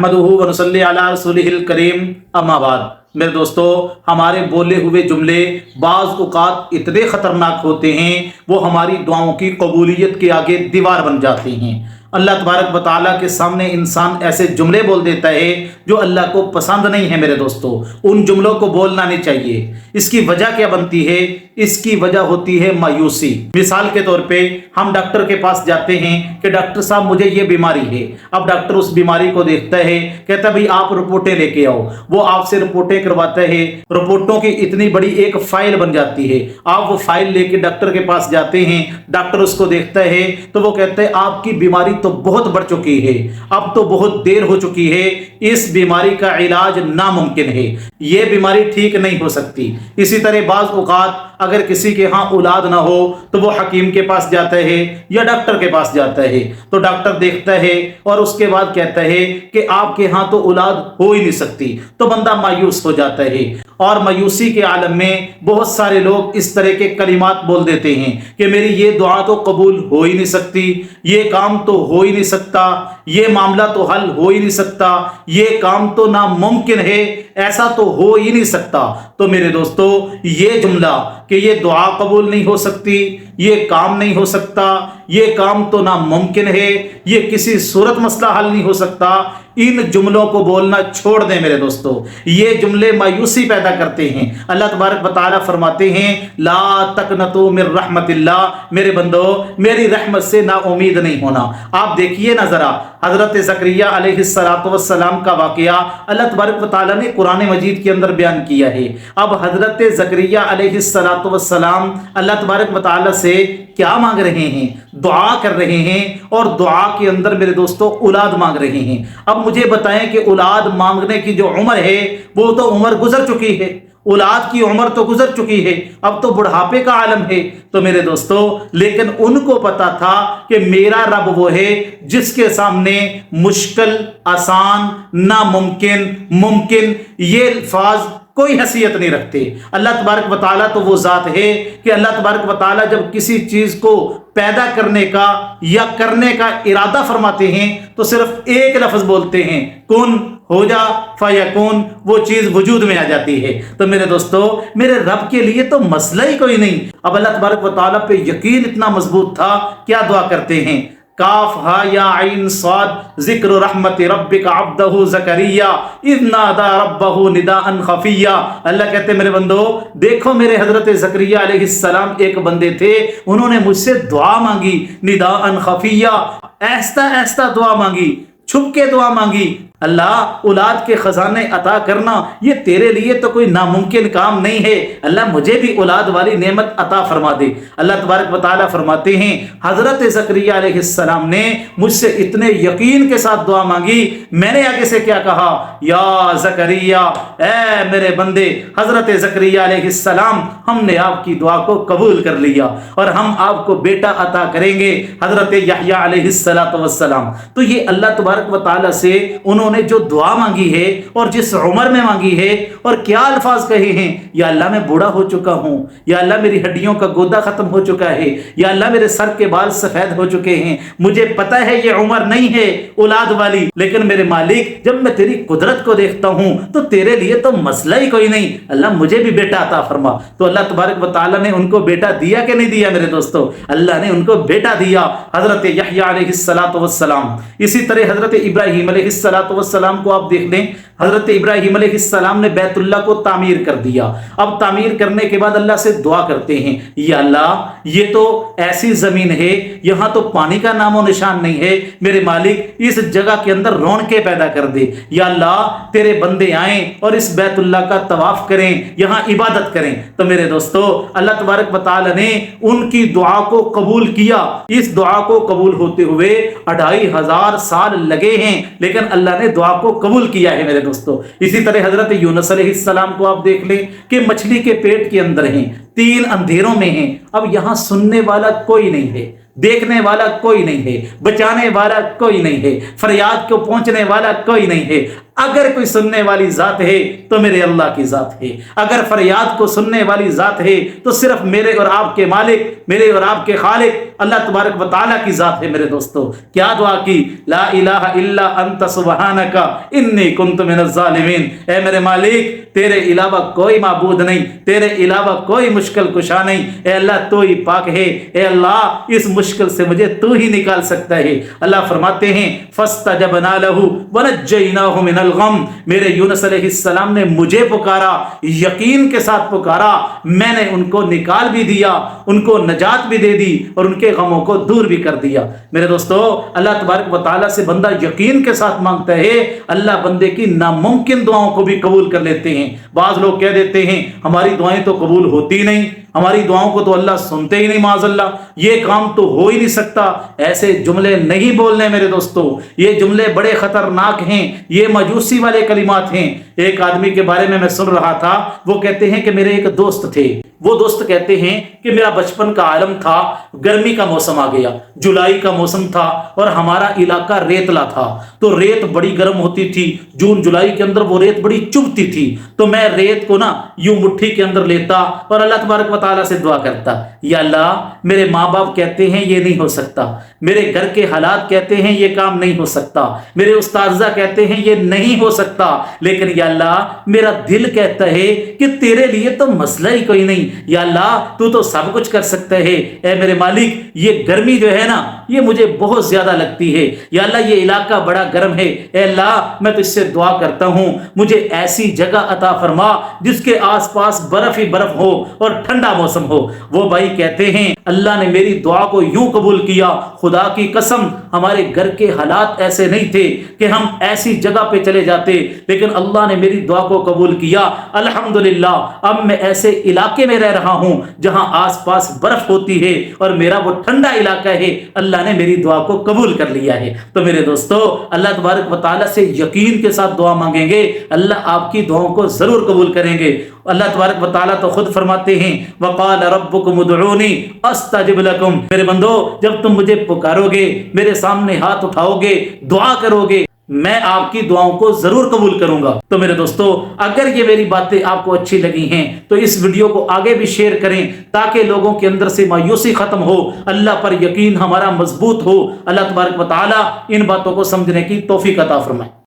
नहमदुहु व नुसल्ली अला रसूलिहिल करीम अम्मा बाद। मेरे दोस्तों, हमारे बोले हुए जुमले बाज़ औक़ात इतने ख़तरनाक होते हैं, वो हमारी दुआओं की कबूलियत के आगे दीवार बन जाते हैं। अल्लाह तबारक व तआला के सामने इंसान ऐसे जुमले बोल देता है जो अल्लाह को पसंद नहीं है। मेरे दोस्तों, उन जुमलों को बोलना नहीं चाहिए। इसकी वजह क्या बनती है? इसकी वजह होती है मायूसी। मिसाल के तौर पे हम डॉक्टर के पास जाते हैं कि डॉक्टर साहब मुझे ये बीमारी है। अब डॉक्टर उस बीमारी को देखता है, कहता भाई आप रिपोर्टें लेके आओ। वो आपसे रिपोर्टें करवाता है। रिपोर्टों की इतनी बड़ी एक फाइल बन जाती है। आप वो फाइल लेके डॉक्टर के पास जाते हैं, डॉक्टर उसको देखता है तो वो कहता है आपकी बीमारी तो बहुत बढ़ चुकी है, अब तो बहुत देर हो चुकी है, इस बीमारी का इलाज नामुमकिन है, ये बीमारी ठीक नहीं हो सकती। इसी तरह बाज़ औक़ात अगर किसी के यहाँ औलाद ना हो तो वो हकीम के पास जाता है या डॉक्टर के पास जाता है, तो डॉक्टर देखता है और उसके बाद कहता है कि आपके यहाँ तो औलाद हो ही नहीं सकती, तो बंदा मायूस हो जाता है। और मायूसी के आलम में बहुत सारे लोग इस तरह के कलिमात बोल देते हैं कि मेरी ये दुआ तो कबूल हो ही नहीं सकती, ये काम तो हो ही नहीं सकता, ये मामला तो हल हो ही नहीं सकता, ये काम तो नामुमकिन है, ऐसा तो हो ही नहीं सकता। तो मेरे दोस्तों, ये जुमला कि ये दुआ कबूल नहीं हो सकती, ये काम नहीं हो सकता, ये काम तो नामुमकिन है, ये किसी सूरत मसला हल नहीं हो सकता, इन जुमलों को बोलना छोड़ दें मेरे दोस्तों। ये जुमले मायूसी पैदा करते हैं। अल्लाह तबारक व तआला फरमाते हैं ला तकनतु मिर रहमतिल्लाह, मेरे बंदो मेरी रहमत से ना उम्मीद नहीं होना। आप देखिए ना जरा हजरत ज़करिया अलैहिस्सलातु वस्सलाम का वाक़या अल्लाह तबारक व तआला ने कुरान मजीद के अंदर बयान किया है। अब हजरत ज़करिया अलैहिस्सलातु वस्सलाम अल्लाह तबारक व तआला से क्या मांग रहे हैं? दुआ कर रहे हैं और दुआ के अंदर मेरे दोस्तों औलाद मांग रहे हैं। अब मुझे बताएं कि औलाद मांगने की जो उम्र है वो तो उम्र गुजर चुकी है, औलाद की उम्र तो गुजर चुकी है, अब तो बुढ़ापे का आलम है। तो मेरे दोस्तों, लेकिन उनको पता था कि मेरा रब वो है जिसके सामने मुश्किल, आसान, नामुमकिन, मुमकिन ये अल्फाज कोई हैसियत नहीं रखते। अल्लाह तबारक व तआला तो वो ज़ात है कि अल्लाह तबारक व तआला जब किसी चीज़ को पैदा करने का या करने का इरादा फरमाते हैं तो सिर्फ एक लफ्ज़ बोलते हैं, कुन हो जा फयकून, वो चीज़ वजूद में आ जाती है। तो मेरे दोस्तों, मेरे रब के लिए तो मसला ही कोई नहीं। अब अल्लाह तबारक व तआला पे यकीन इतना मजबूत था, क्या दुआ करते हैं? काफ हा या आइन साद जिक्र रहमत रब्बिका अब्दहु ज़करिया इज़ नादा रब्बहु निदाअन खफिया। अल्लाह कहते मेरे बंदो, देखो मेरे हजरत ज़करिया अलैहिस्सलाम एक बंदे थे, उन्होंने मुझसे दुआ मांगी, निदाअन खफिया, ऐसा ऐसा दुआ मांगी, छुप के दुआ मांगी। अल्लाह औलाद के खजाने अता करना ये तेरे लिए तो कोई नामुमकिन काम नहीं है, अल्लाह मुझे भी औलाद वाली नेमत अता फरमा दे। अल्लाह तबारक व तआला फरमाते हैं हजरत ज़करिया अलैहिस्सलाम ने मुझसे इतने यकीन के साथ दुआ मांगी, मैंने आगे से क्या कहा? या ज़करिया, ए मेरे बंदे हजरत ज़करिया अलैहिस्सलाम, हमने आपकी दुआ को कबूल कर लिया और हम आपको बेटा अता करेंगे, हजरत यहया अलैहिस्सलातु वस्सलाम। तो ये अल्लाह तबारक व तआला से उन्होंने जो दुआ मांगी है और जिस उम्र में मांगी है और क्या अल्फाज कहे हैं, या अल्लाह मैं बूढ़ा हो चुका हूं, या अल्लाह मेरी हड्डियों का गोदा खत्म हो चुका है, या अल्लाह मेरे सर के बाल सफेद हो चुके हैं, मुझे पता है ये उम्र नहीं है औलाद वाली, लेकिन मेरे मालिक जब मैं तेरी कुदरत को देखता हूं तो तेरे लिए तो मसला ही कोई नहीं, अल्लाह मुझे भी बेटा अता फरमा। तो अल्लाह तबारक व तआला ने उनको बेटा दिया कि नहीं दिया? मेरे दोस्तों, अल्लाह ने उनको बेटा दिया, हजरत यहया अलैहिस्सलातु वस्सलाम। इसी तरह हजरत इब्राहीम अलैहिस्सलातु वस्सलाम को आप देख लें, हजरत इब्राहीम अलैहिस्सलाम ने बैतुल्लाह को तामीर कर दिया। अब तामीर करने के बाद अल्लाह से दुआ करते हैं, या अल्लाह ये तो ऐसी जमीन है, यहाँ तो पानी का नामो निशान नहीं है, मेरे मालिक इस जगह के अंदर रौनकें पैदा कर दे। या अल्लाह तेरे बंदे आए और इस बैतुल्लाह का तवाफ करें, यहाँ इबादत करें। तो मेरे दोस्तों, अल्लाह तबारक व तआला ने उनकी दुआ को कबूल किया। इस दुआ को कबूल होते हुए 2500 साल लगे हैं, लेकिन अल्लाह ने दुआ को कबूल किया है मेरे दोस्तों। इसी तरह हजरत यूनुस अलैहिस्सलाम को आप देख लें कि मछली के पेट के अंदर हैं, 3 अंधेरों में हैं। अब यहां सुनने वाला कोई नहीं है, देखने वाला कोई नहीं है, बचाने वाला कोई नहीं है, फरियाद को पहुंचने वाला कोई नहीं है। अगर कोई सुनने वाली जात है तो मेरे अल्लाह की जात है, अगर फरियाद को सुनने वाली जात है तो सिर्फ मेरे और आपके मालिक, मेरे और आपके खालिक अल्लाह तबारक व तआला की जात है। मेरे दोस्तों, क्या दुआ की, ला इलाहा इल्ला अंत सुब्हानका इन्नी कुन्तु मिनज़ ज़ालिमीन। ऐ मेरे मालिक, तेरे अलावा कोई माबूद नहीं, तेरे अलावा कोई मुश्किल कुशा नहीं। ए अल्लाह, तू ही पाक है। ए अल्लाह, इस मुश्किल से मुझे तू ही निकाल सकता है। अल्लाह फरमाते हैं, फस्तजबना लहू वनज्जयनाहु मिनल गम। मेरे यूनुस अलैहिस्सलाम ने मुझे पुकारा, यकीन के साथ पुकारा, मैंने उनको निकाल भी दिया, उनको नजात भी दे दी और उनके गमों को दूर भी कर दिया। मेरे दोस्तों, अल्लाह तबारक व तआला से बंदा यकीन के साथ मांगता है, अल्लाह बंदे की नामुमकिन दुआओं को भी कबूल कर लेते हैं। बाज लोग कह देते हैं हमारी दुआएं तो कबूल होती नहीं, हमारी दुआओं को तो अल्लाह सुनते ही नहीं, माज़अल्लाह, ये काम तो हो ही नहीं सकता। ऐसे जुमले नहीं बोलने मेरे दोस्तों, ये जुमले बड़े खतरनाक हैं, ये मजूसी वाले कलिमात हैं। एक आदमी के बारे में मैं सुन रहा था, वो कहते हैं कि मेरे एक दोस्त थे, वो दोस्त कहते हैं कि मेरा बचपन का आलम था, गर्मी का मौसम आ गया, जुलाई का मौसम था और हमारा इलाका रेतला था, तो रेत बड़ी गर्म होती थी, जून जुलाई के अंदर वो रेत बड़ी चुभती थी। तो मैं रेत को ना यूं मुट्ठी के अंदर लेता और अल्लाह तबारक व तआला से दुआ करता, या अल्लाह, मेरे माँ बाप कहते हैं ये नहीं हो सकता, मेरे घर के हालात कहते हैं ये काम नहीं हो सकता, मेरे उस्ताज़ा कहते हैं ये नहीं हो सकता, लेकिन या अल्लाह, मेरा दिल कहता है कि तेरे लिए तो मसला ही कोई नहीं, या अल्लाह, तू तो सब कुछ कर सकता है। ऐ मेरे मालिक, ये गर्मी जो है ना, ये मुझे बहुत ज्यादा लगती है, या अल्लाह, ये इलाका बड़ा गर्म है। ऐ अल्लाह, मैं तुझसे दुआ करता हूँ, मुझे ऐसी जगह अता फरमा जिसके आसपास बर्फ ही बर्फ हो और ठंडा मौसम हो। वो भाई कहते हैं अल्लाह ने मेरी दुआ को यूं कबूल किया, खुदा की कसम, हमारे घर के हालात ऐसे नहीं थे कि हम ऐसी जगह पे चले जाते, लेकिन अल्लाह ने मेरी दुआ को कबूल किया। अल्हम्दुलिल्लाह, अब मैं ऐसे इलाके में रह रहा हूं जहां आसपास बर्फ होती है और मेरा वो ठंडा इलाका है। अल्लाह ने मेरी दुआ को कबूल कर लिया है। तो मेरे दोस्तों, अल्लाह तबारक व तआला से यकीन के साथ दुआ मांगेंगे, अल्लाह आपकी दुआओं को जरूर कबूल करेंगे। अल्लाह तबारक व तआला तो खुद फरमाते हैं, वक़ाल रब्बुकुम उदऊनी अस्तजिब लकुम। मेरे बंदो, जब तुम मुझे पुकारोगे, मेरे सामने हाथ उठाओगे, दुआ करोगे, मैं आपकी दुआओं को जरूर कबूल करूंगा। तो मेरे दोस्तों, अगर ये मेरी बातें आपको अच्छी लगी हैं तो इस वीडियो को आगे भी शेयर करें ताकि लोगों के अंदर से मायूसी खत्म हो, अल्लाह पर यकीन हमारा मजबूत हो। अल्लाह तबारक व तआला इन बातों को समझने की तौफीक अता फरमाए।